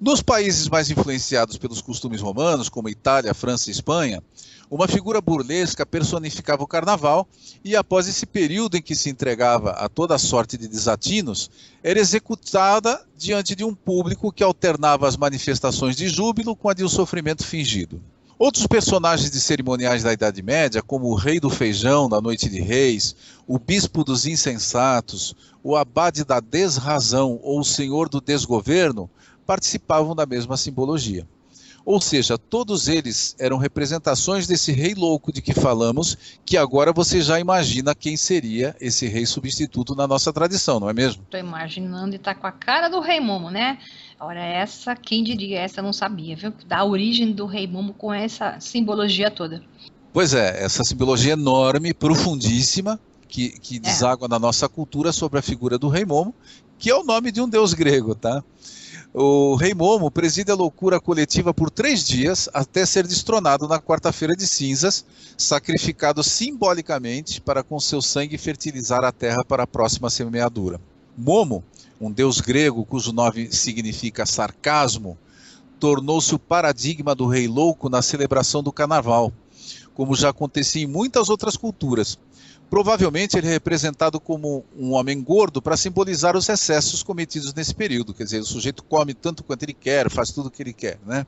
Nos países mais influenciados pelos costumes romanos, como Itália, França e Espanha, uma figura burlesca personificava o carnaval e, após esse período em que se entregava a toda sorte de desatinos, era executada diante de um público que alternava as manifestações de júbilo com a de um sofrimento fingido. Outros personagens de cerimoniais da Idade Média, como o rei do feijão da Noite de Reis, o bispo dos insensatos, o abade da desrazão ou o senhor do desgoverno, participavam da mesma simbologia. Ou seja, todos eles eram representações desse rei louco de que falamos, que agora você já imagina quem seria esse rei substituto na nossa tradição, não é mesmo? Estou imaginando e tá com a cara do Rei Momo, né? Ora, essa, quem diria, essa eu não sabia, viu? Da origem do Rei Momo com essa simbologia toda. Pois é, essa simbologia enorme, profundíssima, que deságua na nossa cultura sobre a figura do Rei Momo, que é o nome de um deus grego, tá? O Rei Momo preside a loucura coletiva por 3 dias, até ser destronado na quarta-feira de cinzas, sacrificado simbolicamente para com seu sangue fertilizar a terra para a próxima semeadura. Momo, um deus grego cujo nome significa sarcasmo, tornou-se o paradigma do rei louco na celebração do carnaval, como já acontecia em muitas outras culturas. Provavelmente ele é representado como um homem gordo para simbolizar os excessos cometidos nesse período. Quer dizer, o sujeito come tanto quanto ele quer, faz tudo o que ele quer, né?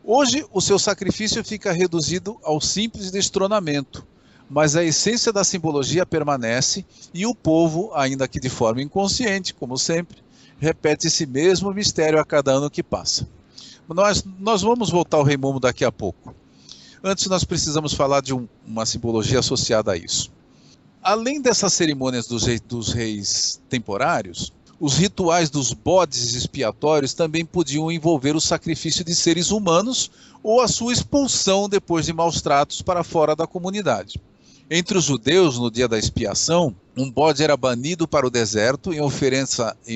Hoje, o seu sacrifício fica reduzido ao simples destronamento, mas a essência da simbologia permanece e o povo, ainda que de forma inconsciente, como sempre, repete esse mesmo mistério a cada ano que passa. Nós vamos voltar ao Rei Momo daqui a pouco. Antes nós precisamos falar de uma simbologia associada a isso. Além dessas cerimônias dos reis temporários, os rituais dos bodes expiatórios também podiam envolver o sacrifício de seres humanos ou a sua expulsão depois de maus tratos para fora da comunidade. Entre os judeus, no dia da expiação, um bode era banido para o deserto em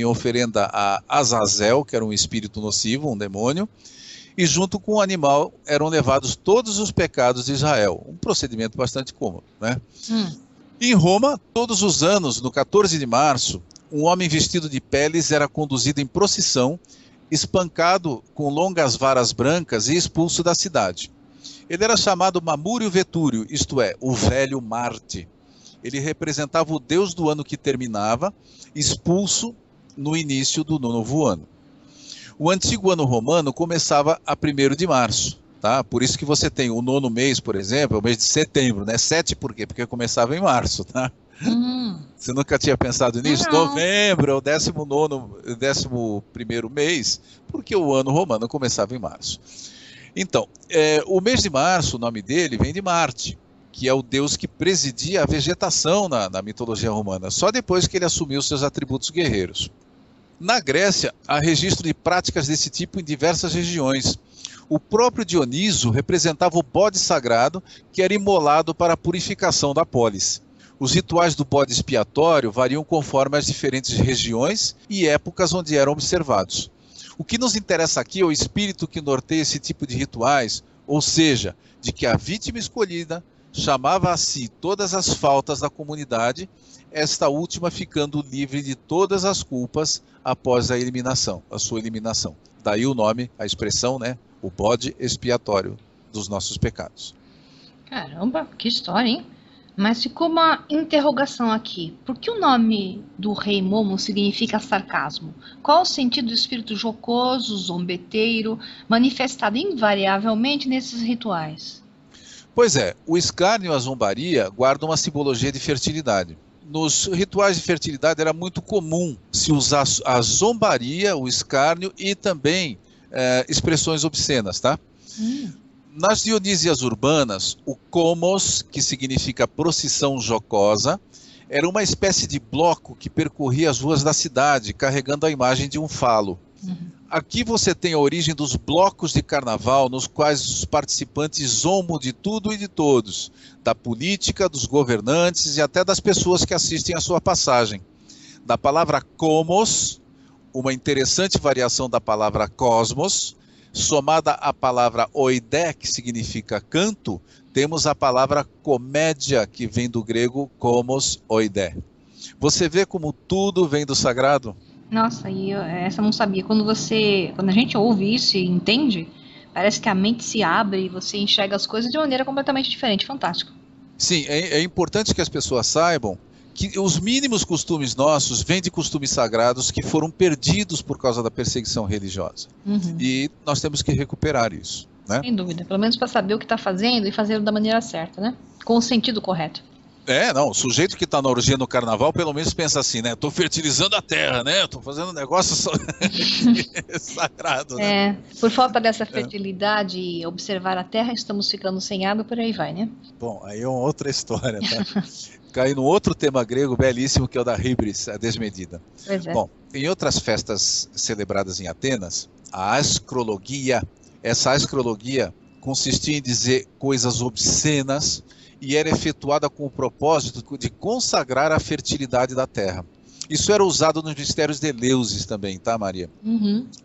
oferenda a Azazel, que era um espírito nocivo, um demônio, e junto com o animal eram levados todos os pecados de Israel. Um procedimento bastante cômodo, né? Em Roma, todos os anos, no 14 de março, um homem vestido de peles era conduzido em procissão, espancado com longas varas brancas e expulso da cidade. Ele era chamado Mamúrio Vetúrio, isto é, o velho Marte. Ele representava o deus do ano que terminava, expulso no início do novo ano. O antigo ano romano começava a 1º de março, tá? Por isso que você tem o 9º mês, por exemplo, é o mês de setembro, né? 7 por quê? Porque começava em março, tá? Você nunca tinha pensado nisso? Não. Novembro é o 11º mês, porque o ano romano começava em março. Então, o mês de março, o nome dele vem de Marte, que é o deus que presidia a vegetação na mitologia romana, só depois que ele assumiu seus atributos guerreiros. Na Grécia, há registro de práticas desse tipo em diversas regiões. O próprio Dioniso representava o bode sagrado que era imolado para a purificação da polis. Os rituais do bode expiatório variam conforme as diferentes regiões e épocas onde eram observados. O que nos interessa aqui é o espírito que norteia esse tipo de rituais, ou seja, de que a vítima escolhida chamava a si todas as faltas da comunidade, esta última ficando livre de todas as culpas após a sua eliminação. Daí o nome, a expressão, né? O bode expiatório dos nossos pecados. Caramba, que história, hein? Mas ficou uma interrogação aqui. Por que o nome do rei Momo significa sarcasmo? Qual o sentido do espírito jocoso, zombeteiro, manifestado invariavelmente nesses rituais? Pois é, o escárnio e a zombaria guardam uma simbologia de fertilidade. Nos rituais de fertilidade era muito comum se usar a zombaria, o escárnio e também expressões obscenas, tá? Nas Dionísias urbanas, o komos, que significa procissão jocosa, era uma espécie de bloco que percorria as ruas da cidade, carregando a imagem de um falo. Aqui você tem a origem dos blocos de carnaval, nos quais os participantes zombam de tudo e de todos, da política, dos governantes e até das pessoas que assistem à sua passagem. Da palavra komos, uma interessante variação da palavra cosmos, somada à palavra oidé, que significa canto, temos a palavra comédia, que vem do grego komos oidé. Você vê como tudo vem do sagrado? Nossa, essa eu não sabia. Quando a gente ouve isso e entende, parece que a mente se abre e você enxerga as coisas de maneira completamente diferente. Fantástico. Sim, é importante que as pessoas saibam que os mínimos costumes nossos vêm de costumes sagrados que foram perdidos por causa da perseguição religiosa. E nós temos que recuperar isso, né? Sem dúvida. Pelo menos para saber o que está fazendo e fazê-lo da maneira certa, né? Com o sentido correto. Não, o sujeito que está na orgia no carnaval, pelo menos pensa assim, né? Estou fertilizando a terra, né? Estou fazendo um negócio sagrado, né? Por falta dessa fertilidade e observar a terra, estamos ficando sem água, por aí vai, né? Bom, aí é uma outra história, tá? Cai no outro tema grego belíssimo, que é o da híbris, a desmedida. Pois é. Bom, em outras festas celebradas em Atenas, a ascrologia, essa ascrologia consistia em dizer coisas obscenas, e era efetuada com o propósito de consagrar a fertilidade da terra. Isso era usado nos mistérios de Eleusis também, tá, Maria?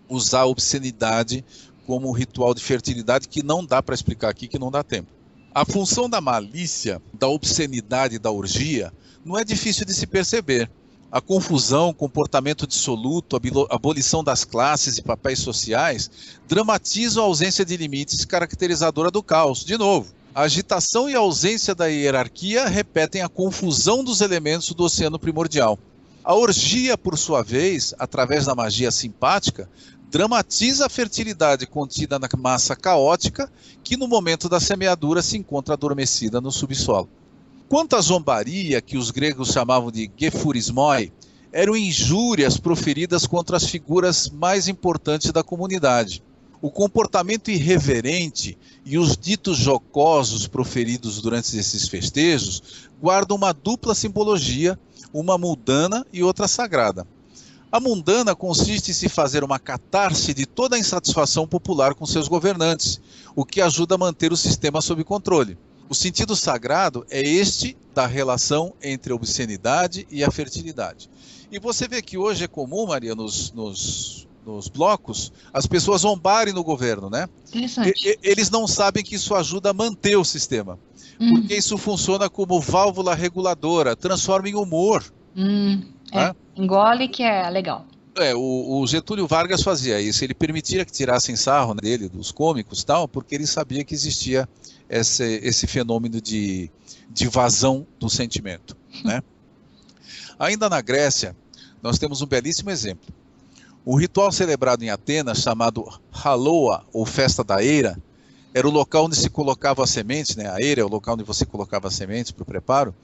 Usar a obscenidade como um ritual de fertilidade que não dá para explicar aqui, que não dá tempo. A função da malícia, da obscenidade e da orgia não é difícil de se perceber. A confusão, comportamento dissoluto, abolição das classes e papéis sociais dramatizam a ausência de limites caracterizadora do caos. De novo, a agitação e a ausência da hierarquia repetem a confusão dos elementos do oceano primordial. A orgia, por sua vez, através da magia simpática, dramatiza a fertilidade contida na massa caótica que no momento da semeadura se encontra adormecida no subsolo. Quanto à zombaria, que os gregos chamavam de gefurismoi, eram injúrias proferidas contra as figuras mais importantes da comunidade. O comportamento irreverente e os ditos jocosos proferidos durante esses festejos guardam uma dupla simbologia, uma mundana e outra sagrada. A mundana consiste em se fazer uma catarse de toda a insatisfação popular com seus governantes, o que ajuda a manter o sistema sob controle. O sentido sagrado é este da relação entre a obscenidade e a fertilidade. E você vê que hoje é comum, Maria, nos blocos, as pessoas zombarem no governo, né? Interessante. Eles não sabem que isso ajuda a manter o sistema, porque isso funciona como válvula reguladora, transforma em humor. Né? Engole que é legal. O Getúlio Vargas fazia isso, ele permitia que tirassem sarro dele, dos cômicos, tal, porque ele sabia que existia esse fenômeno de vazão do sentimento, né? Ainda na Grécia, nós temos um belíssimo exemplo. O ritual celebrado em Atenas, chamado Haloa, ou Festa da Eira, era o local onde se colocava a semente, né? A eira é o local onde você colocava as sementes para o preparo,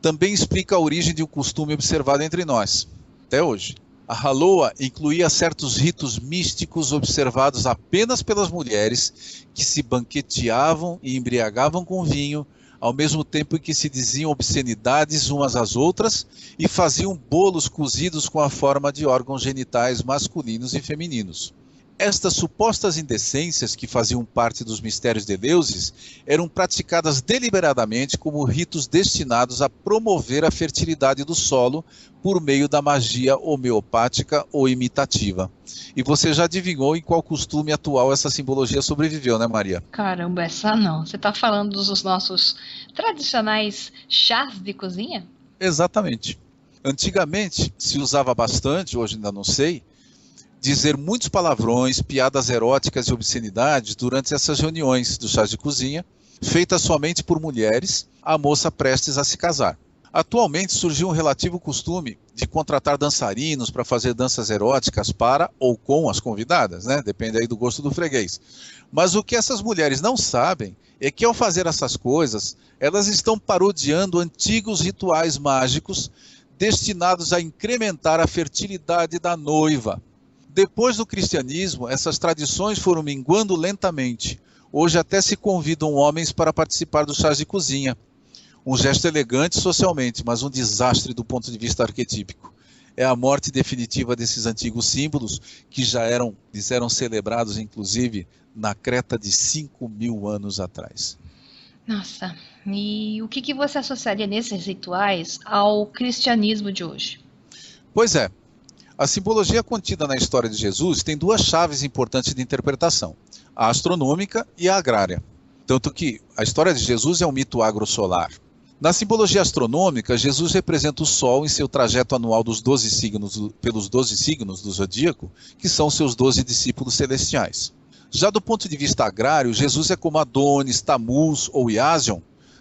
também explica a origem de um costume observado entre nós, até hoje. A Haloa incluía certos ritos místicos observados apenas pelas mulheres que se banqueteavam e embriagavam com vinho, ao mesmo tempo em que se diziam obscenidades umas às outras e faziam bolos cozidos com a forma de órgãos genitais masculinos e femininos. Estas supostas indecências, que faziam parte dos mistérios de Eleusis, eram praticadas deliberadamente como ritos destinados a promover a fertilidade do solo por meio da magia homeopática ou imitativa. E você já adivinhou em qual costume atual essa simbologia sobreviveu, né, Maria? Caramba, essa não. Você está falando dos nossos tradicionais chás de cozinha? Exatamente. Antigamente se usava bastante, hoje ainda não sei, dizer muitos palavrões, piadas eróticas e obscenidades durante essas reuniões do chá de cozinha, feitas somente por mulheres, a moça prestes a se casar. Atualmente surgiu um relativo costume de contratar dançarinos para fazer danças eróticas para ou com as convidadas, né? Depende aí do gosto do freguês. Mas o que essas mulheres não sabem é que ao fazer essas coisas, elas estão parodiando antigos rituais mágicos destinados a incrementar a fertilidade da noiva. Depois do cristianismo, essas tradições foram minguando lentamente. Hoje até se convidam homens para participar dos chás de cozinha. Um gesto elegante socialmente, mas um desastre do ponto de vista arquetípico. É a morte definitiva desses antigos símbolos, que já eram celebrados, inclusive, na Creta de 5.000 anos atrás. Nossa, e o que você associaria nesses rituais ao cristianismo de hoje? Pois é. A simbologia contida na história de Jesus tem duas chaves importantes de interpretação, a astronômica e a agrária. Tanto que a história de Jesus é um mito agrosolar. Na simbologia astronômica, Jesus representa o Sol em seu trajeto anual dos 12 signos, pelos 12 signos do zodíaco, que são seus 12 discípulos celestiais. Já do ponto de vista agrário, Jesus é como Adonis, Tamuz ou Iasion,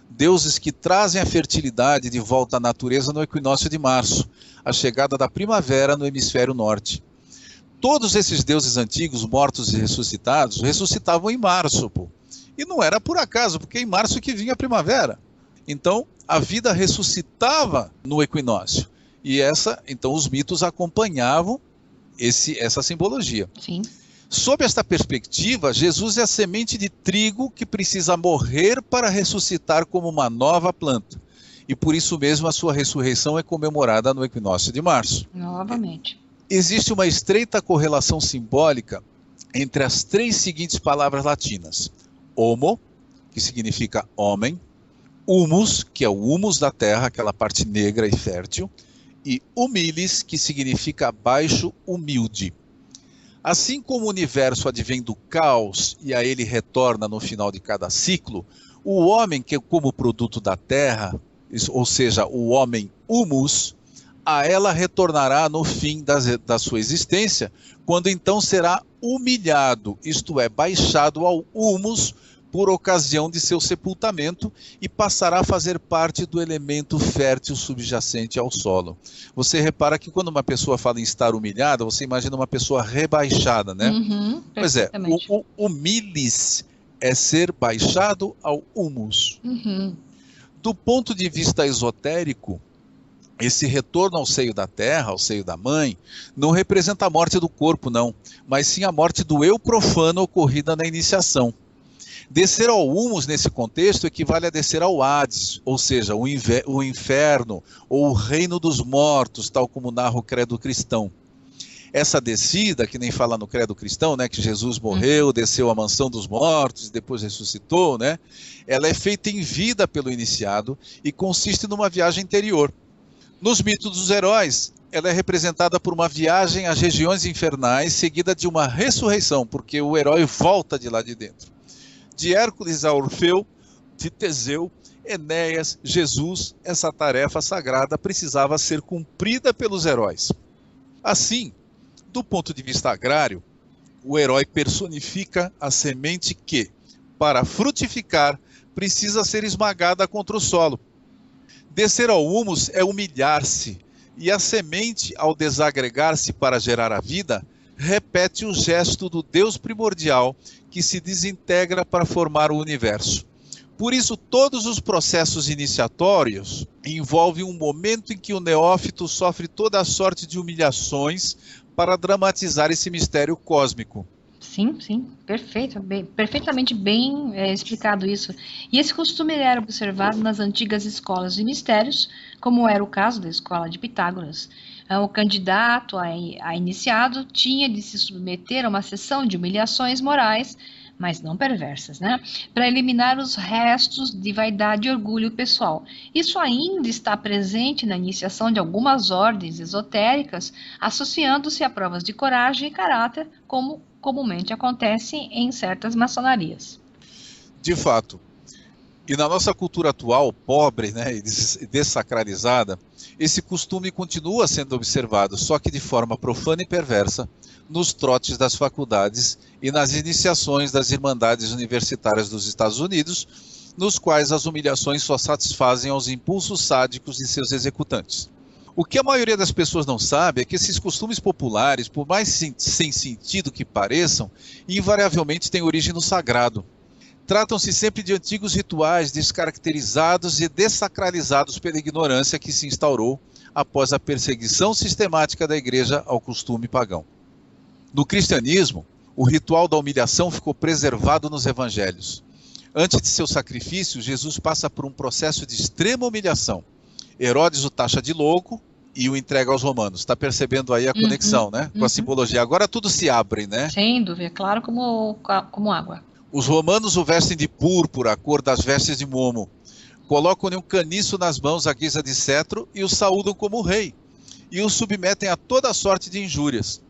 deuses que trazem a fertilidade de volta à natureza no equinócio de março, a chegada da primavera no hemisfério norte. Todos esses deuses antigos, mortos e ressuscitados, ressuscitavam em março, pô. E não era por acaso, porque é em março que vinha a primavera. Então, a vida ressuscitava no equinócio. E então os mitos acompanhavam essa simbologia. Sim. Sob esta perspectiva, Jesus é a semente de trigo que precisa morrer para ressuscitar como uma nova planta. E por isso mesmo a sua ressurreição é comemorada no equinócio de março. Novamente. Existe uma estreita correlação simbólica entre as três seguintes palavras latinas. Homo, que significa homem, humus, que é o humus da terra, aquela parte negra e fértil, e humilis, que significa baixo, humilde. Assim como o universo advém do caos e a ele retorna no final de cada ciclo, o homem que é como produto da terra, ou seja, o homem humus, a ela retornará no fim da sua existência, quando então será humilhado, isto é, baixado ao humus por ocasião de seu sepultamento e passará a fazer parte do elemento fértil subjacente ao solo. Você repara que quando uma pessoa fala em estar humilhada, você imagina uma pessoa rebaixada, né? Uhum, pois é, o humilis é ser baixado ao humus. Uhum. Do ponto de vista esotérico, esse retorno ao seio da terra, ao seio da mãe, não representa a morte do corpo, não, mas sim a morte do eu profano ocorrida na iniciação. Descer ao humus nesse contexto equivale a descer ao Hades, ou seja, o inferno ou o reino dos mortos, tal como narra o credo cristão. Essa descida, que nem fala no credo cristão, né, que Jesus morreu, desceu à mansão dos mortos e depois ressuscitou, né, ela é feita em vida pelo iniciado e consiste numa viagem interior. Nos mitos dos heróis, ela é representada por uma viagem às regiões infernais seguida de uma ressurreição, porque o herói volta de lá de dentro. De Hércules a Orfeu, de Teseu, Enéas, Jesus, essa tarefa sagrada precisava ser cumprida pelos heróis. Assim, do ponto de vista agrário, o herói personifica a semente que, para frutificar, precisa ser esmagada contra o solo. Descer ao humus é humilhar-se, e a semente, ao desagregar-se para gerar a vida, repete o gesto do Deus primordial que se desintegra para formar o universo. Por isso, todos os processos iniciatórios envolvem um momento em que o neófito sofre toda a sorte de humilhações para dramatizar esse mistério cósmico. Sim, sim, perfeito, perfeitamente bem explicado isso. E esse costume era observado nas antigas escolas de mistérios, como era o caso da escola de Pitágoras. O candidato a iniciado tinha de se submeter a uma sessão de humilhações morais, mas não perversas, né? Para eliminar os restos de vaidade e orgulho pessoal. Isso ainda está presente na iniciação de algumas ordens esotéricas, associando-se a provas de coragem e caráter, como comumente acontece em certas maçonarias. De fato. E na nossa cultura atual, pobre, né, e dessacralizada, esse costume continua sendo observado, só que de forma profana e perversa, nos trotes das faculdades e nas iniciações das irmandades universitárias dos Estados Unidos, nos quais as humilhações só satisfazem aos impulsos sádicos de seus executantes. O que a maioria das pessoas não sabe é que esses costumes populares, por mais sem sentido que pareçam, invariavelmente têm origem no sagrado. Tratam-se sempre de antigos rituais descaracterizados e dessacralizados pela ignorância que se instaurou após a perseguição sistemática da igreja ao costume pagão. No cristianismo, o ritual da humilhação ficou preservado nos evangelhos. Antes de seu sacrifício, Jesus passa por um processo de extrema humilhação. Herodes o taxa de louco e o entrega aos romanos. Está percebendo aí a conexão, né? Com a simbologia. Agora tudo se abre, né? Sem dúvida, claro como água. Os romanos o vestem de púrpura, a cor das vestes de Momo. Colocam-lhe um caniço nas mãos à guisa de cetro e o saúdam como rei. E o submetem a toda sorte de injúrias.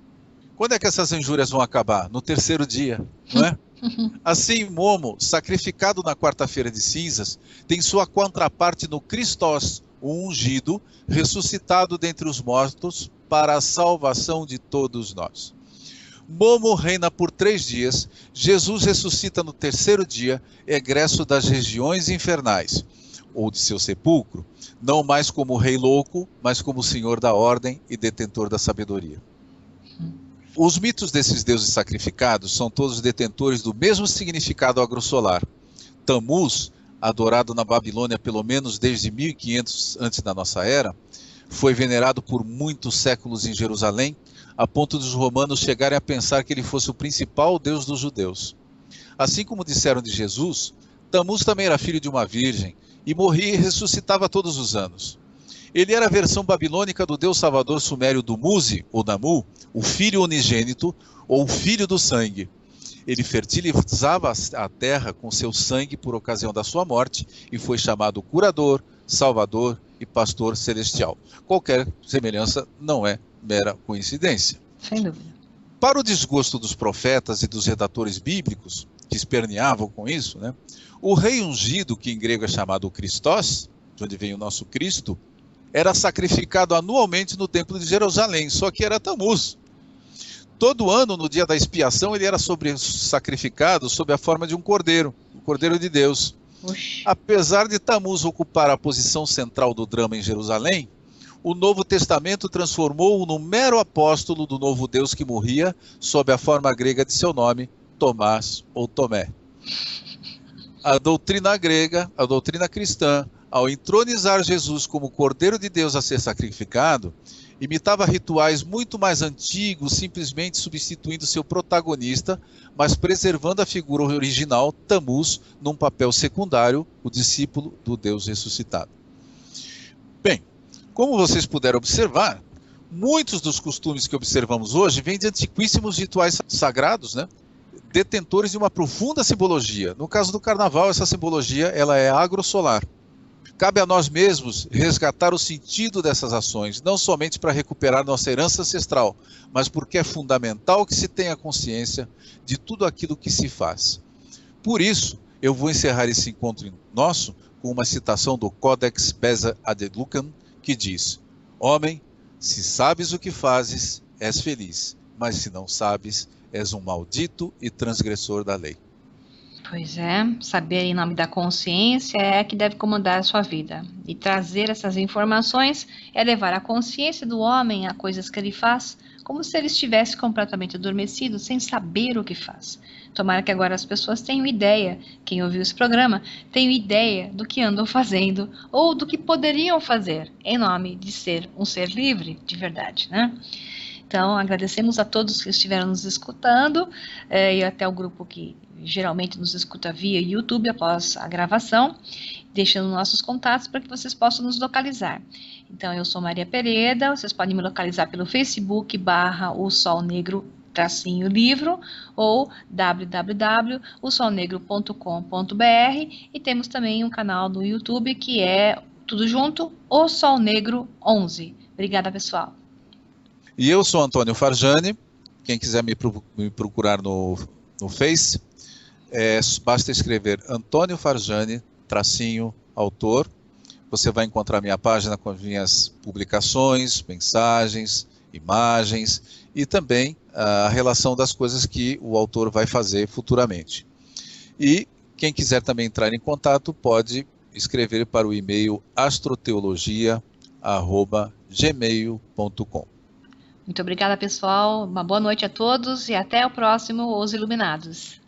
Quando é que essas injúrias vão acabar? No terceiro dia, não é? Assim, Momo, sacrificado na quarta-feira de cinzas, tem sua contraparte no Christos, o ungido, ressuscitado dentre os mortos para a salvação de todos nós. Momo reina por 3 dias, Jesus ressuscita no terceiro dia, egresso das regiões infernais, ou de seu sepulcro, não mais como rei louco, mas como senhor da ordem e detentor da sabedoria. Os mitos desses deuses sacrificados são todos detentores do mesmo significado agrossolar. Tammuz, adorado na Babilônia pelo menos desde 1500 antes da nossa era, foi venerado por muitos séculos em Jerusalém, a ponto dos romanos chegarem a pensar que ele fosse o principal deus dos judeus. Assim como disseram de Jesus, Tammuz também era filho de uma virgem, e morria e ressuscitava todos os anos. Ele era a versão babilônica do deus salvador sumério do Muzi, ou Namu, o filho unigênito, ou o filho do sangue. Ele fertilizava a terra com seu sangue por ocasião da sua morte, e foi chamado curador, salvador e pastor celestial. Qualquer semelhança não é mera coincidência. Sem dúvida. Para o desgosto dos profetas e dos redatores bíblicos, que esperneavam com isso, né, o rei ungido, que em grego é chamado Christos, de onde vem o nosso Cristo, era sacrificado anualmente no templo de Jerusalém, só que era Tammuz. Todo ano, no dia da expiação, ele era sacrificado sob a forma de um cordeiro, o cordeiro de Deus. Oxi. Apesar de Tammuz ocupar a posição central do drama em Jerusalém, o Novo Testamento transformou-o num mero apóstolo do novo Deus que morria sob a forma grega de seu nome, Tomás ou Tomé. A doutrina grega, a doutrina cristã, ao entronizar Jesus como Cordeiro de Deus a ser sacrificado, imitava rituais muito mais antigos, simplesmente substituindo seu protagonista, mas preservando a figura original, Tammuz, num papel secundário, o discípulo do Deus ressuscitado. Bem, como vocês puderam observar, muitos dos costumes que observamos hoje vêm de antiquíssimos rituais sagrados, né? Detentores de uma profunda simbologia. No caso do carnaval, essa simbologia ela é agrossolar. Cabe a nós mesmos resgatar o sentido dessas ações, não somente para recuperar nossa herança ancestral, mas porque é fundamental que se tenha consciência de tudo aquilo que se faz. Por isso, eu vou encerrar esse encontro nosso com uma citação do Codex Beza ad Lucam, que diz: homem, se sabes o que fazes, és feliz, mas se não sabes, és um maldito e transgressor da lei. Pois é, saber em nome da consciência é que deve comandar a sua vida. E trazer essas informações é levar a consciência do homem a coisas que ele faz, como se ele estivesse completamente adormecido, sem saber o que faz. Tomara que agora as pessoas tenham ideia, quem ouviu esse programa, tenham ideia do que andam fazendo ou do que poderiam fazer, em nome de ser um ser livre de verdade, né? Então, agradecemos a todos que estiveram nos escutando e até o grupo que geralmente nos escuta via YouTube após a gravação, deixando nossos contatos para que vocês possam nos localizar. Então, eu sou Maria Pereda, vocês podem me localizar pelo Facebook /O Sol Negro -livro ou www.osolnegro.com.br e temos também um canal no YouTube que é tudo junto, O Sol Negro 11. Obrigada, pessoal. E eu sou Antônio Farjani. Quem quiser me procurar no Face, basta escrever Antônio Farjani, _autor. Você vai encontrar minha página com as minhas publicações, mensagens, imagens e também a relação das coisas que o autor vai fazer futuramente. E quem quiser também entrar em contato pode escrever para o e-mail astroteologia@gmail.com. Muito obrigada, pessoal. Uma boa noite a todos e até o próximo Os Iluminados.